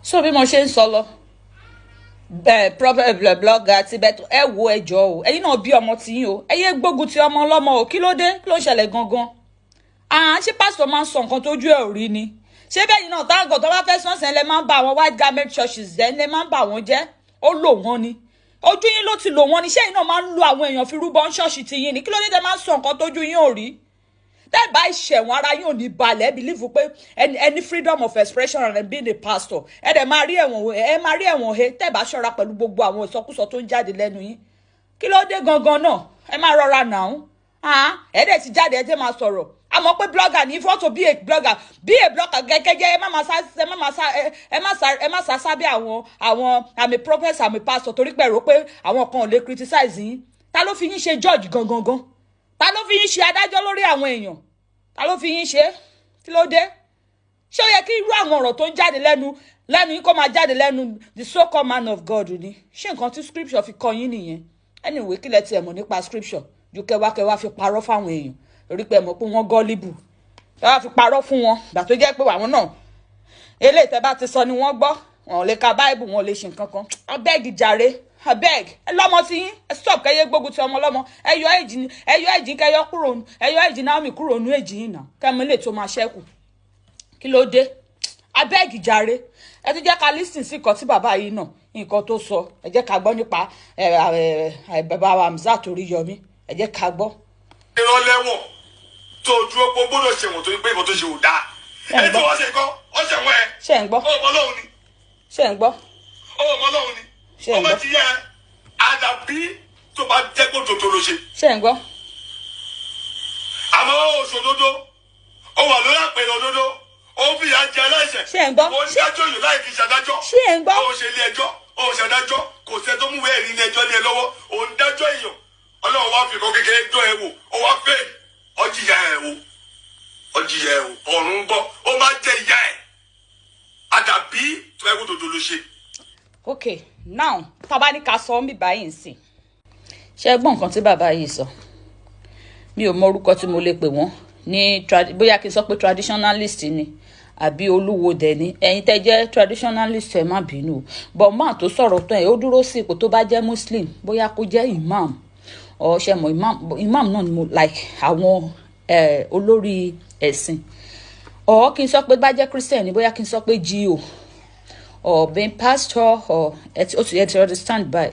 So bí mo ṣe ń sọ lọ blogger ti bẹ́ẹ̀ tó ẹ wo ẹjọ́ o ẹ̀yin náà bí ọmọ tí yín o ẹ yé gbógun ti ọmọ ọlọ́mọ o kí ló dé kí ló ṣẹlẹ̀ gangan ṣé pásítọ̀ máa ń sọ nǹkan tójú ẹ̀ ò rí ni ṣé bẹ́ẹ̀ yìí náà táàgọ̀ tó bá fẹ́ sọ́nsẹ̀ lẹ máa ń bá àwọn white garment churches jẹ́ lẹ máa ń bá wọn jẹ́ ó lò wọ́n ni ojú yín ló ti lò wọ́n ni ṣé yìí náà máa ń lo àwọn èèyàn fi rúbọ ṣọ́ọ̀ṣì ti yín ni kí ló dé tẹ máa ń sọ nǹkan tójú yín ò rí tẹ́ bá ìṣẹ̀wọ̀n ara yín ò ní balẹ̀ believe pé any freedom of expression and being a pastor ẹ dẹ̀ máa rí ẹ̀wọ̀n he tẹ́ bá ṣọ́ra pẹ̀lú gbogbo àwọn ìsọkúsọ tó ń jáde lẹ́nu yín kí ló dé gangan náà ẹ máa rọra nàún ẹ dẹ̀ ti jáde ẹ tẹ́ máa sọ̀rọ̀ àmọ́ pé blogger ní if you want to be a blogger gẹ́gẹ́ ẹ má sá sábẹ́ àwọn àmì prophet àmì pastor torí pé rò pé àwọn kan ò lè criticize yín ta ló fi yín ṣe judge gangan ta ló fi yín ṣe adájọ́ lórí àwọn èèyàn ta ló fi yín ṣe kí ló dé ṣé ó yẹ kí irú àwọn ọ̀rọ̀ tó ń jáde lẹ́nu yín kó máa jáde lẹ́nu the so called man of God ni ṣé nǹkan tí scripture fi kọ́ yín nìyẹn anyway kí lẹ tiẹ̀ mọ̀ nípa scripture ju kẹwàá fi parọ́ fáwọn èèyàn torí pé mọ̀ pé wọ́n gọ́líbù kẹwàá fi parọ́ fún wọn gbà tó jẹ́ pé àwọn náà eléyìí tẹ́ bá ti sọ ni wọ́n gbọ́ wọn ò lè ka báìbù wọn ò lè ṣe nǹkan kan abeg jàre abeg ẹ lọ́mọ tí yín ẹ stop kẹyẹ gbógun ti ọmọ lọ́mọ ẹ yọ èjì kẹyọ kúrò nù ẹ yọ èjì Naomi kúrò nù èjì yìí náà kẹmi lè tó máa ṣẹ́kù kí ló dé abeg jàre ẹ ti jẹ́ ká listen sí nǹkan tí bàbá yìí náà nǹkan tó sọ ẹ jẹ́ ká gbọ́ nípa bàbá wa Hamzat Oriyomi ẹ jẹ́ ká gbọ́. ìrọ̀lẹ́wọ̀n tó dúró pé gbọ́dọ̀ ṣẹ̀wọ̀n tó ní pé ìbọn tó ṣe ò dáa ẹ tí wọ́n ṣe kọ́ ọ ṣẹ̀wọ̀n ẹ. ṣé ń gbọ́ ọmọ Ọlọ́run ni. ṣé ń gbọ́ ọmọ Ọlọ́run ni. ọmọ ti yẹ àdàbí tó bá jẹ́ kó tòótọ́ ló ṣe. ṣé ń gbọ́. àmọ́ òṣòdodo ó wà lórí àpẹẹrẹ òdodo ó fi ìyà jẹ aláìṣẹ̀. ṣé ń gbọ́. ó ń dájọ́ yìí láì fi ṣàdájọ́. ṣé ń gbọ́. ó ṣe ilé ẹjọ́ ó ṣàdájọ́ kò sẹ́ tó mú wẹ́ẹ̀ rí ilé ẹjọ́ ní ẹ lọ́wọ́ ó ń dájọ́ èèyàn Ọlọ́run wá fi kọ́ kékeré dán ẹ wò ó wá fẹ́ ọjìyà ẹ wò ọjìyà ẹ wò ọ̀run ń bọ̀ ó máa jẹ ìyá ẹ àdàbí tó ẹ kó tòótọ́ ló ṣe. Okay, now tàbá ní ká sọ mí báyìí nsìn ṣé gbọ́ nǹkan tí bàbá yìí sọ mi ò mọ orúkọ tí mo lè pè wọ́n ní bóyá kí n sọ pé traditionalist ni àbí olúwo dẹ̀ ni ẹ̀yin tẹ́ jẹ́ traditionalist ẹ má bínú but máa tó sọ̀rọ̀ tán ẹ̀ ó dúró sí ipò tó bá jẹ́ muslim bóyá kó jẹ́ imam ọ̀ ṣe mọ̀ imam náà ni mo like àwọn olórí ẹ̀sìn ọ̀ kí n sọ pé bá jẹ́ christian ni bóyá kí n sọ pé gio or being pastor or ó ti understand by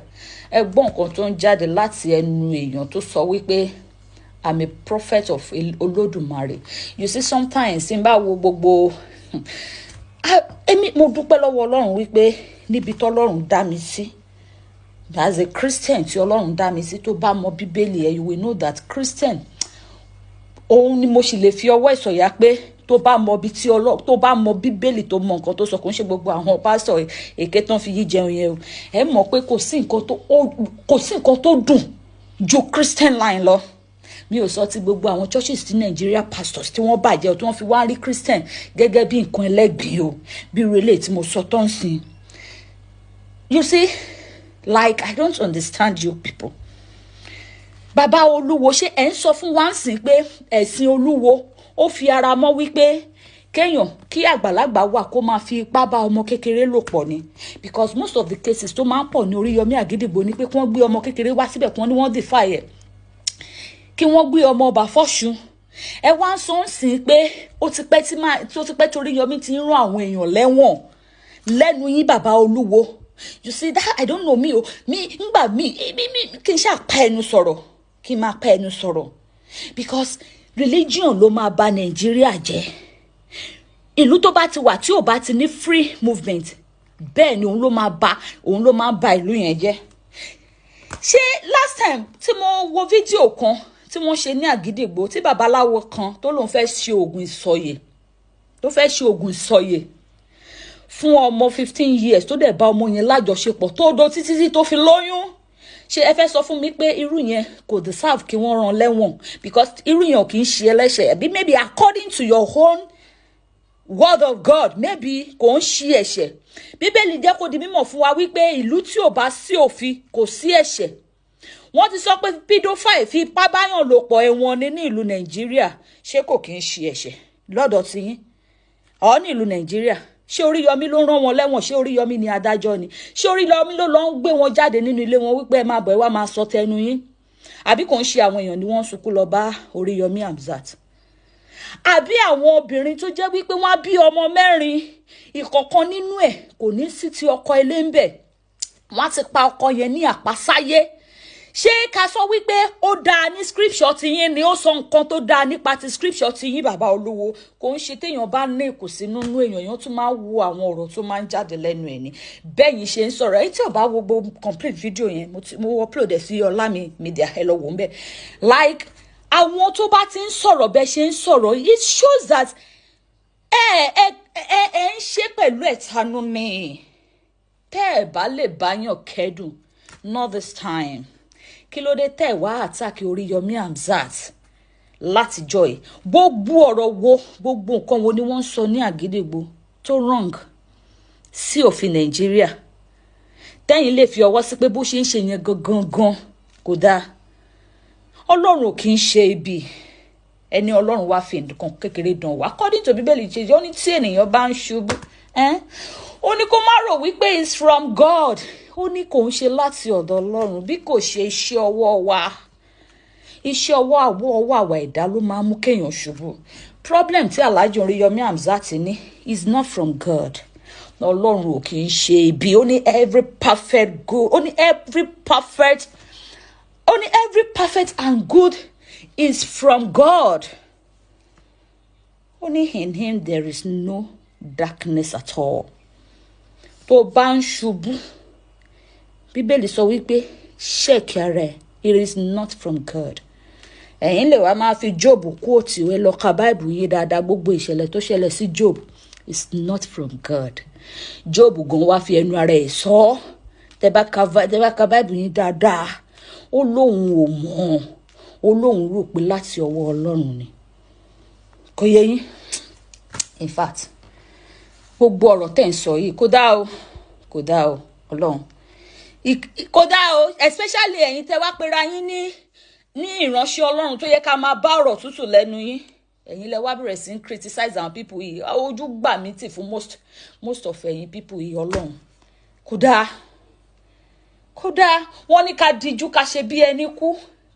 ẹ gbọ́ nǹkan tó ń jáde láti ẹnu èèyàn tó sọ wípé I'm a prophet of Olódùmarè you see sometimes n bá wo gbogbo èmi mo dúpẹ́ lọ́wọ́ Ọlọ́run wípé níbi tọ́lọ́run dá mi sí as a Christian tí Ọlọ́run dá mi sí tó bá mọ Bíbélì ẹ you will know that Christian òun ni mo sì lè fi ọwọ́ ìsọ̀yà pé tó bá mọ bí tí tó bá mọ Bíbélì tó mọ nǹkan tó sọ kò ń ṣe gbogbo àwọn pásítọ̀ èké tán fi yí jẹun yẹn o ẹ mọ̀ pé kò sí nǹkan tó dùn ju Christian line lọ mi ò sọ ti gbogbo àwọn churches ti Nigeria pastors tí wọ́n bàjẹ́ tí wọ́n fi wá rí Christian gẹ́gẹ́ bí nǹkan ẹlẹ́gbìn o bí relé tí mo sọ tán sí you see like I don't understand you people bàbá olúwo ṣé ẹ ń sọ fún wa ń sìn pé ẹ̀sìn olúwo ó fi ara mọ́ wípé kéèyàn kí àgbàlagbà wà kó máa fi ipá bá ọmọ kékeré lò pọ̀ ni because most of the cases tó máa ń pọ̀ ní Oríyọmí Àgídìgbò ni pé kí wọ́n gbé ọmọ kékeré wá síbẹ̀ kí wọ́n ní wọ́n defy ẹ̀ kí wọ́n gbé ọmọ ọba fọ́ṣun ẹ wá ń sọ ń sìn pé ó ti pẹ́ tí Oríyọmí ti ń rán àwọn èèyàn lẹ́wọ̀n lẹ́nu yín bàbá olúwo you see that I don't know mi ngbà mi kí n ṣáà pa ẹnu sọ̀rọ̀ kí n máa pa ẹnu sọ̀rọ̀ because religion ló máa bà Nàìjíríà jẹ́ ìlú tó bá ti wà tí ò bá ti ní free movement bẹ́ẹ̀ ni òun ló máa bà ìlú yẹn jẹ́ ṣé last time tí mo wo fídíò kan tí wọ́n ṣe ní Àgídìgbò tí babaláwo kan tó lóun fẹ́ ṣe oògùn ìsọyè fún ọmọ 15 years tó dẹ̀ bá ọmọ yẹn lájọṣepọ̀ tó dó títí tó fi lóyún ṣé ẹ fẹ́ sọ fún mi pé irú yẹn kò deserve kí wọ́n rán lẹ́wọ̀n because irú yẹn kì í ṣe ẹlẹ́ṣẹ̀ àbí maybe according to your own word of God maybe kò ń ṣe ẹ̀ṣẹ̀ Bíbélì jẹ́ kó di mímọ̀ fún wa wípé ìlú tí ò bá sí òfin kò sí ẹ̀ṣẹ̀ wọ́n ti sọ pé pedophile fi ipá báyàn lò pọ̀ ẹ̀wọ̀n ní ìlú Nàìjíríà ṣé kò kí ń ṣe ẹ̀ṣẹ̀ lọ́dọ̀ tiyín ọ̀ ní ìlú Nàìjíríà ṣé Oriyomi ló rán wọn lẹ́wọ̀n? Ṣé Oriyomi ni adájọ́ ni? Ṣé Oriyomi ló lọ ń gbé wọn jáde nínú ilé wọn wípé ẹ máa bọ̀ ẹ wá máa sọ tẹnu yín? Àbí kò ń ṣe àwọn èèyàn ni wọ́n sunkún lọ bá Oriyomi Hamzat? Àbí àwọn obìnrin tó jẹ́ wípé wọ́n á bí ọmọ 4, ìkọ̀kan nínú ẹ̀ kò ní sí ti ọkọ ilé ń bẹ̀, wọ́n á ti pa ọkọ yẹn ní àpasáyé. Ṣé ká sọ wípé ó dáa ní scripture ti yín ni ó sọ nǹkan tó dáa nípa ti scripture ti yín bàbá olówó? Kò ń ṣe téèyàn bá ní ìkùnsínú nínú èèyàn tún máa ń wo àwọn ọ̀rọ̀ tó máa ń jáde lẹ́nu ẹ̀ ni. Bẹ́ẹ̀ yín ṣe ń sọ̀rọ̀ ẹ̀ tí ò bá wo gbogbo complete video yẹn mo upload ẹ̀ sí Ọlámi Media ẹ lọ wò ń bẹ̀. Like àwọn tó bá ti ń sọ̀rọ̀ bẹ́ẹ̀ ṣe ń sọ̀rọ̀, it shows that ẹ ń ṣe pẹ̀lú ẹ̀tanú ni. Tẹ́ ẹ bá lè báyàn kẹ́dùn, not this time. Kí ló dé tẹ́ ẹ wá àtàkì Oriyomi Hamzat látijọ́ ẹ̀? Gbogbo ọ̀rọ̀ wo, gbogbo nǹkan wo ni wọ́n ń sọ ní àgídìgbò tó wrong sí òfin Nàìjíríà? Tẹ́yìn lè fi ọwọ́ sí pé bó ṣe ń ṣe yẹn gangan kò dáa. Ọlọ́run ò kì í ṣe ibi. Ẹni Ọlọ́run wá fi nǹkan kékeré dán wá. According to Bíbélì ṣe ó ní tí ènìyàn bá ń ṣubú, ó ní kó má rò wípé it's from God. Ó ní kò ń ṣe láti ọ̀dọ̀ Ọlọ́run bí kò ṣe iṣẹ́ ọwọ́ wa. Iṣẹ́ ọwọ́ àwa ẹ̀dá ló máa ń mú kéèyàn ṣubú. Problem tí Alhaji Oriyomi Hamzat ní is not from God. Ọlọ́run ò kì í ṣe ibi. Ó ní every perfect good. Ó ní every perfect and good is from God. Ó ní in him there is no darkness at all. Tó bá ń ṣubú, Bíbélì sọ wípé ṣẹ́ẹ̀kì ara ẹ̀, it is not from God. Ẹ̀yin lè wá máa fi Job quote ẹ lọ ka Bible yìí dáadáa, gbogbo ìṣẹ̀lẹ̀ tó ṣẹlẹ̀ sí Job is not from God. Job gan wá fi ẹnu ara ẹ̀ sọ. Tẹ́ bá ka Bible yìí dáadáa, ó lóun ò mọ̀, ó lóun rò pé láti ọwọ́ Ọlọ́run ni. Kò yé yín? In fact, gbogbo ọ̀rọ̀ tẹ́ ń sọ yìí kò dáa o Ọlọ́run. Kò dáa o, especially ẹ̀yin tẹ́ wá pera yín ní ìránṣẹ́ Ọlọ́run tó yẹ ká máa bá ọ̀rọ̀ tútù lẹ́nu yín. Ẹ̀yin lẹ wá bẹ̀rẹ̀ sí ń criticize àwọn people yìí. Ojú gbà mí tì fún most of ẹ̀yin people yìí Ọlọ́run. Kò dáa. Wọ́n ní ká dijú ká ṣe bí ẹni kú,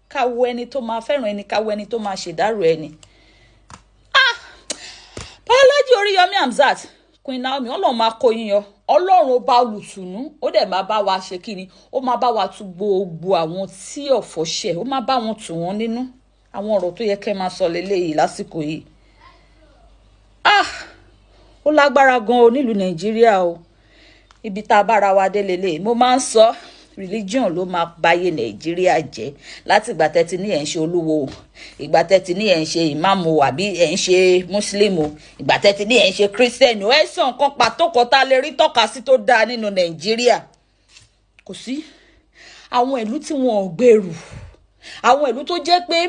ká wo ẹni tó máa fẹ́ràn ẹni, ká wo ẹni tó máa ṣèdárò ẹni. Alhaji Oriyomi Hamzat, Queen Naomi, Ọlọ́run máa kó yín yọ. Ọlọ́run ó bá olùtùnú, ó dẹ̀ máa bá wa ṣe kíni, ó máa bá wa tú gbogbo àwọn tí ọ̀fọ̀ ṣẹ̀, ó máa bá wọn tù wọ́n nínú. Àwọn ọ̀rọ̀ tó yẹ kẹ́ máa sọ leléyìí lásìkò yìí. Ó lágbára gan o nílùú Nàìjíríà o. Ibi tá a bára wa dé leléyìí. Mo máa ń sọ religion ló máa báyé Nàìjíríà jẹ́. Láti ìgbà tẹ́tí ní ẹ̀ ń ṣe olúwo, ìgbà tẹ́tí ní ẹ̀ ń ṣe ìmáàmù àbí ẹ̀ ń ṣe Muslim, ìgbà tẹ́tí ní ẹ̀ ń ṣe Christian, ẹ̀ sọ nǹkan pàtó kan tá a lè rí tọ́ka sí tó dáa nínú Nàìjíríà. Kò sí. Àwọn ìlú tí wọn ò gbèrú, àwọn ìlú tó jẹ́ pé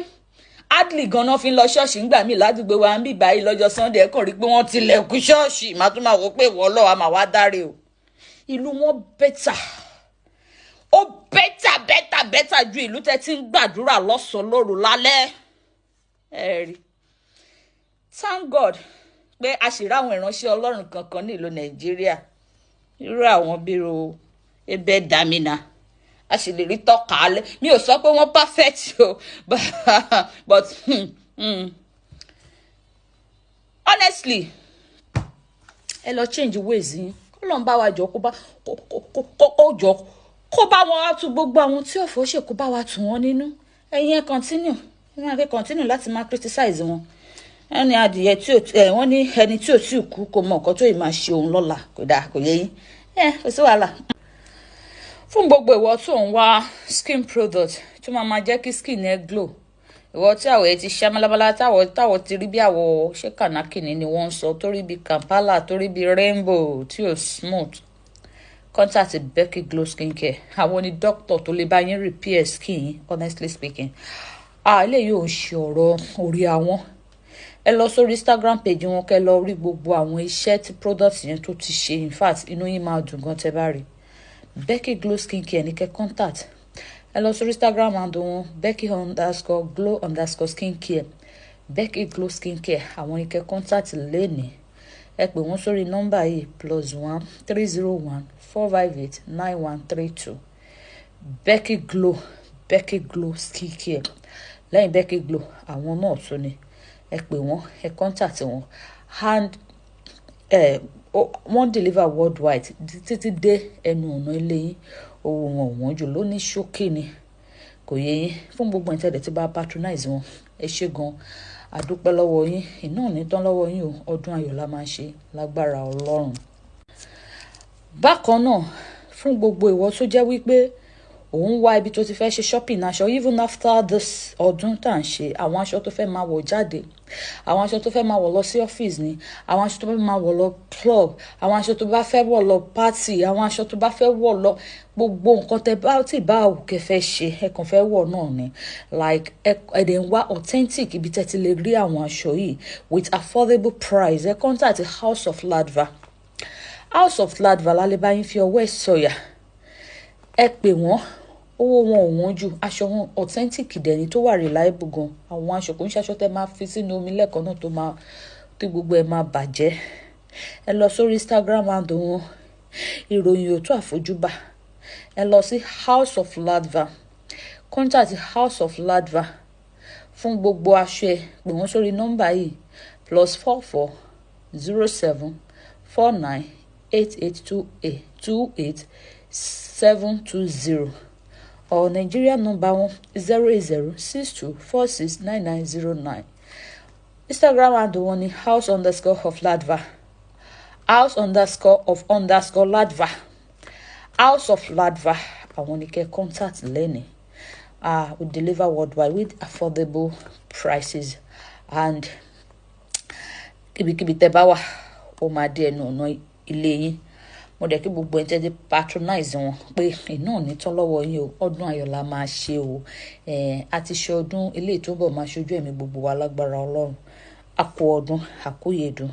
adley ganan fi ń lọ ṣọ́ọ̀ṣì ńgbà míì ládùúgbò wa ń bí báyìí lọ́jọ́ Sunday ẹ̀ kàn rí pé wọ́n tilẹ̀kùn ṣọ́ọ̀ṣì, màá tún máa wò pé ìwọ Ọlọ́run á máa wá dáre o. Ìlú wọn bẹ́tà. Ó bẹ́tà ju ìlú tẹ́ ti ń gbàdúrà lọ́sàn-án lóru lálẹ́. Rí. Thank God pé a sì rí àwọn ìránṣẹ́ Ọlọ́run kankan ní ìlú Nàìjíríà. Irú àwọn bírò Ebe Damina. A sì lè rí tọ́ka alẹ́. Mi ò sọ pé wọ́n perfect o, but honestly, ẹ lọ change ways yín. Ọlọ́run bá wa jọ kó bá wọn wá tú gbogbo àwọn tí ọ̀fọ̀ ṣe kó bá wa tù wọ́n nínú. Ẹ̀yin continue láti máa criticize wọn. Ẹni adìyẹ wọ́n ní ẹni tí ò tí kú kò mọ nǹkan tó yìí máa ṣe òun lọ́la, kò dáa, kò yé yín. Kò sí wàhálà. Fún gbogbo ìwọ tó ń wá skin product tó máa jẹ́ kí skin ẹ glow, ìwọ tí àwọ̀ ẹ ti ṣá málábálá, táwọ̀ ti rí bí àwọ̀ ṣé kànákìnní ni wọ́n ń sọ, tó rí bí Kampala, tó rí bí rainbow tí ò smooth, contact Becky Glow Skincare. Àwọn ni doctor tó lè bá yín repair skin yín, honestly speaking. Eléyìí ò ń ṣe ọ̀rọ̀ orí àwọn. Ẹ lọ sórí Instagram page wọn kẹ́ lọ rí gbogbo àwọn iṣẹ́ tí product yẹn tó ti ṣe. In fact, inú yín máa dùn gan tẹ́ bá rí. Becky Glow Skincare ní kẹ́ contact. Ẹ lọ sórí Instagram handle wọn Becky_glow_skincare. Becky Glow Skincare, àwọn ní kẹ́ contact lẹ́nìí. ẹ pè wọ́n sórí nọ́mbà yìí +1 301 458 9132 Becky Glow skincare. Lẹ́yìn Becky Glow àwọn náà tún ni ẹ pè wọ́n, ẹ contact wọn, and wọ́n deliver worldwide títí dé ẹnu ọ̀nà ilé yín. Owó wọn ò wọ́n jù, ló ní ṣókí ni, kò yé yín. Fún gbogbo ìtẹ̀dẹ̀ tí bá patronize wọn, ẹ ṣé gan, àdúpẹ́ lọ́wọ́ yín. Iná ò ní tán lọ́wọ́ yín o, ọdún ayọ̀ la máa ṣe lágbára Ọlọ́run. Bákan náà, fún gbogbo ìwọ tó jẹ́ wípé òun wá ibi tó ti fẹ́ ṣe shopping aṣọ, even after this ọdún tá à ń ṣe, àwọn aṣọ tó fẹ́ máa wọ̀ jáde, àwọn aṣọ tó fẹ́ máa wọ̀ lọ sí ọ́fíìsì ni, àwọn aṣọ tó fẹ́ máa wọ̀ lọ club, àwọn aṣọ tó bá fẹ́ wọ̀ lọ party, àwọn aṣọ tó bá fẹ́ wọ̀ lọ gbogbo nǹkan tẹ́ bá tí bá òkè fẹ́ ṣe, ẹ kàn fẹ́ wọ̀ náà ni, like ẹ̀dẹ̀ ń wá authentic ibi tẹ́ ti lè rí àwọn aṣọ yìí with affordable price. Ẹ contact House of Ladva lálẹ́ bá yín fi ọwọ́ ẹ̀ sọ̀yà. Ẹ pè wọ́n, owó wọn ò wọ́n jù, aṣọ wọn authentic dẹni tó wà reliable gan. Àwọn aṣọ kò ń ṣaṣọ tẹ́ máa fi sínú omi lẹ́ẹ̀kan náà tí gbogbo ẹ̀ máa bàjẹ́. Ẹ lọ sórí Instagram handle wọn, ìròyìn ò tó àfojúbà. Ẹ lọ sí House of Ladva, contact House of Ladva fún gbogbo aṣọ ẹ. Pè wọ́n sórí nọ́mbà yìí +44 07 49 8828 720 or Nigeria number wọn 080 62 46 9909. Instagram handle wọn ni house_of_Ladva, house_of_Ladva, House of Ladva. Àwọn ni kẹ́ contact lẹ́ni. We deliver worldwide with affordable prices, and kíbikíbi tẹ́ bá wà ó máa dé ẹnu ọ̀nà ilé yín. Mo dẹ̀ kí gbogbo ẹ̀ tẹ́ patronize wọn pé iná ò ní tán lọ́wọ́ yín o, ọdún ayọ̀ la máa ṣe o. A ti ṣe ọdún eléyìí tó bọ̀ máa ṣojú ẹ̀mí gbogbo wa lágbára Ọlọ́run. A kú ọdún, a kú yèdùn.